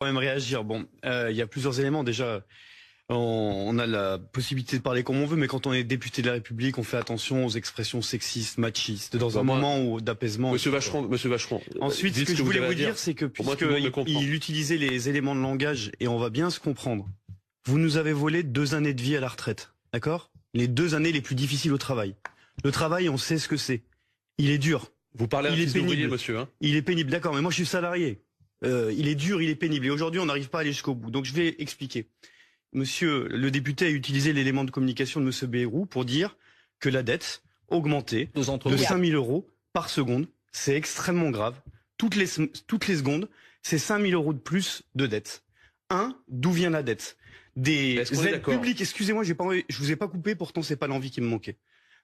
Quand même réagir. Bon, il y a plusieurs éléments. Déjà, on a la possibilité de parler comme on veut, mais quand on est député de la République, on fait attention aux expressions sexistes, machistes, dans un moment d'apaisement. Monsieur Vacheron. Ensuite, ce que je voulais vous dire, c'est que puisqu'il utilisait les éléments de langage, et on va bien se comprendre, vous nous avez volé 2 années de vie à la retraite, d'accord? Les 2 années les plus difficiles au travail. Le travail, on sait ce que c'est. Il est dur. Vous parlez à un fils d'ouvrier, monsieur. Hein. Il est pénible, d'accord, mais moi je suis salarié. Il est dur, il est pénible. Et aujourd'hui, on n'arrive pas à aller jusqu'au bout. Donc je vais expliquer. Monsieur le député a utilisé l'élément de communication de monsieur Bayrou pour dire que la dette augmentait de 5 000 euros par seconde. C'est extrêmement grave. Toutes les secondes, c'est 5 000 euros de plus de dette. D'où vient la dette? Des aides publiques. Excusez-moi, je vous ai pas coupé, pourtant c'est pas l'envie qui me manquait.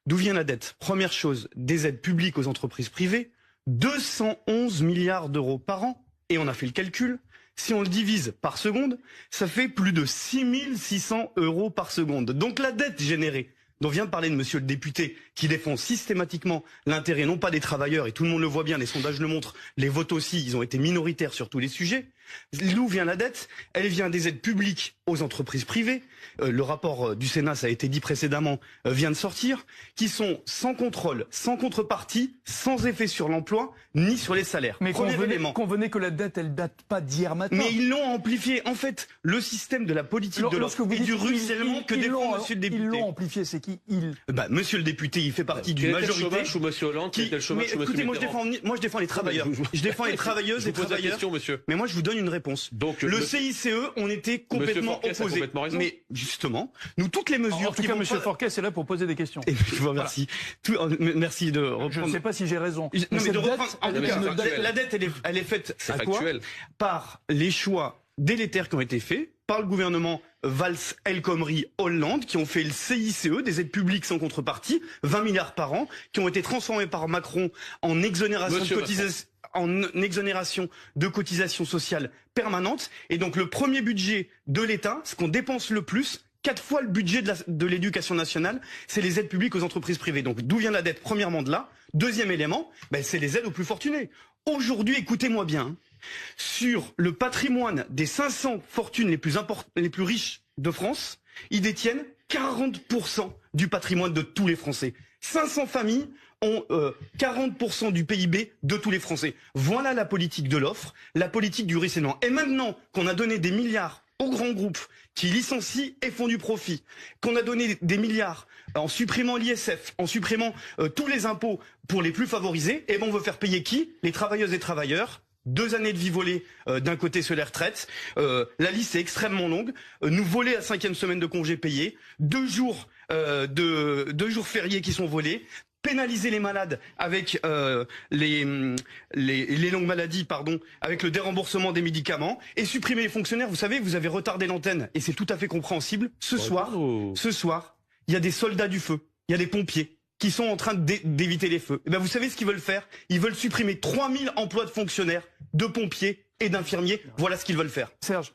D'où vient la dette? Première chose, des aides publiques aux entreprises privées, 211 milliards d'euros par an. Et on a fait le calcul. Si on le divise par seconde, ça fait plus de 6 600 euros par seconde. Donc la dette générée, dont vient de parler de monsieur le député, qui défend systématiquement l'intérêt non pas des travailleurs, et tout le monde le voit bien, les sondages le montrent, les votes aussi, ils ont été minoritaires sur tous les sujets. D'où vient la dette? Elle vient des aides publiques aux entreprises privées. Le rapport du Sénat, ça a été dit précédemment, vient de sortir, qui sont sans contrôle, sans contrepartie, sans effet sur l'emploi, ni sur les salaires. Mais convenez que la dette, elle date pas d'hier matin. Mais ils l'ont amplifié. En fait, le système de la politique de l'offre et du ruissellement que défend monsieur le député. Ils l'ont amplifié, c'est qui il? Monsieur le député, il fait partie d'une majorité. Le chômage ou monsieur Hollande, qui était le chômage ou monsieur Mitterrand. Moi je défends les travailleurs. Je défends les travailleuses et travailleurs. Mais moi je vous donne une réponse. Donc le CICE, on était complètement opposés. Mais justement, nous toutes les mesures. En tout cas, monsieur Forquet, c'est là pour poser des questions. Et je vous remercie. Merci de reprendre. Je ne sais pas si j'ai raison. La dette, elle est faite à quoi? Par les choix délétères qui ont été faits par le gouvernement Valls, El Khomri, Hollande, qui ont fait le CICE, des aides publiques sans contrepartie, 20 milliards par an, qui ont été transformés par Macron en exonération de cotisations sociales permanentes. Et donc le premier budget de l'État, ce qu'on dépense le plus, 4 fois le budget de l'éducation nationale, c'est les aides publiques aux entreprises privées. Donc d'où vient la dette? Premièrement de là. Deuxième élément, c'est les aides aux plus fortunés. Aujourd'hui, écoutez-moi bien, sur le patrimoine des 500 fortunes les plus riches de France, ils détiennent 40% du patrimoine de tous les Français. 500 familles ont 40% du PIB de tous les Français. Voilà la politique de l'offre, la politique du ruissellement. Et maintenant qu'on a donné des milliards aux grands groupes qui licencient et font du profit, qu'on a donné des milliards en supprimant l'ISF, en supprimant tous les impôts pour les plus favorisés, et on veut faire payer qui? Les travailleuses et travailleurs. 2 années de vie volée d'un côté sur les retraites. La liste est extrêmement longue. Nous voler la 5e semaine de congés payés, 2 jours fériés qui sont volés. Pénaliser les malades avec les longues maladies, avec le déremboursement des médicaments, et supprimer les fonctionnaires. Vous savez, vous avez retardé l'antenne, et c'est tout à fait compréhensible. Ce soir, il y a des soldats du feu, il y a des pompiers qui sont en train d'éviter les feux. Et vous savez ce qu'ils veulent faire? Ils veulent supprimer 3000 emplois de fonctionnaires, de pompiers et d'infirmiers. Voilà ce qu'ils veulent faire. Serge.